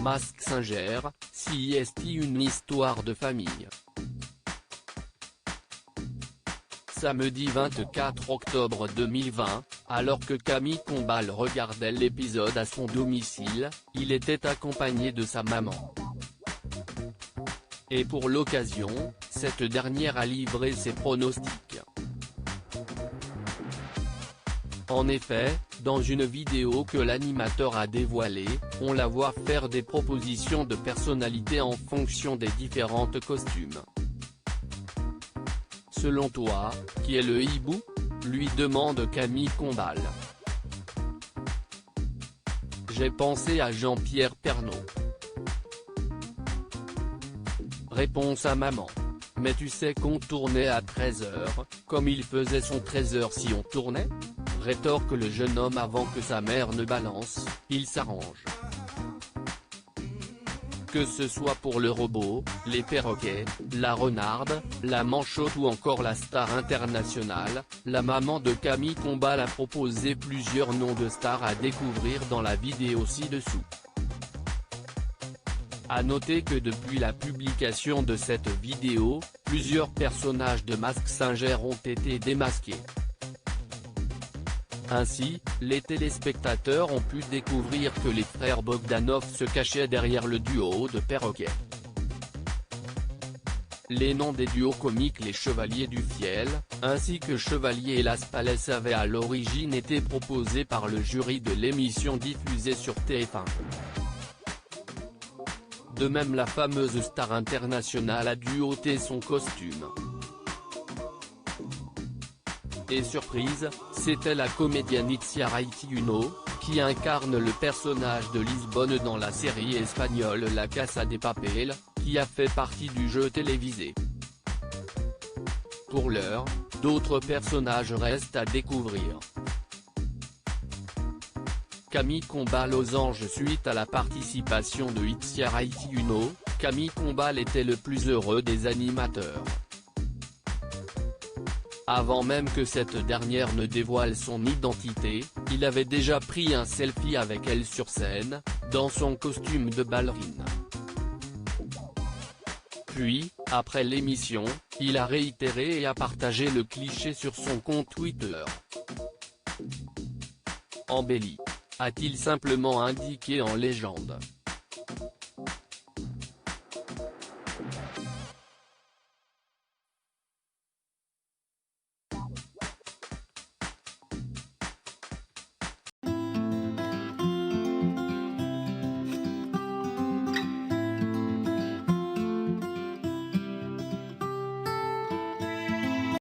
Mask Singer, si est une histoire de famille. Samedi 24 octobre 2020, alors que Camille Combal regardait l'épisode à son domicile, il était accompagné de sa maman. Et pour l'occasion, cette dernière a livré ses pronostics. En effet, dans une vidéo que l'animateur a dévoilée, on la voit faire des propositions de personnalité en fonction des différentes costumes. Selon toi, qui est le hibou ? Lui demande Camille Combal. J'ai pensé à Jean-Pierre Pernaut. Réponse à maman. Mais tu sais qu'on tournait à 13h, comme il faisait son 13h si on tournait ? Rétorque le jeune homme avant que sa mère ne balance, il s'arrange. Que ce soit pour le robot, les perroquets, la renarde, la manchotte ou encore la star internationale, la maman de Camille Combal a proposé plusieurs noms de stars à découvrir dans la vidéo ci-dessous. À noter que depuis la publication de cette vidéo, plusieurs personnages de Mask Singer ont été démasqués. Ainsi, les téléspectateurs ont pu découvrir que les frères Bogdanov se cachaient derrière le duo de perroquets. Les noms des duos comiques Les Chevaliers du Fiel, ainsi que Chevalier et Las Palais avaient à l'origine été proposés par le jury de l'émission diffusée sur TF1. De même, la fameuse star internationale a dû ôter son costume. Et surprise, c'était la comédienne Itziarraiti Uno, qui incarne le personnage de Lisbonne dans la série espagnole La Casa de Papel, qui a fait partie du jeu télévisé. Pour l'heure, d'autres personnages restent à découvrir. Camille Combal aux anges. Suite à la participation de Itziarraiti Uno, Camille Combal était le plus heureux des animateurs. Avant même que cette dernière ne dévoile son identité, il avait déjà pris un selfie avec elle sur scène, dans son costume de ballerine. Puis, après l'émission, il a réitéré et a partagé le cliché sur son compte Twitter. Embellie, a-t-il simplement indiqué en légende.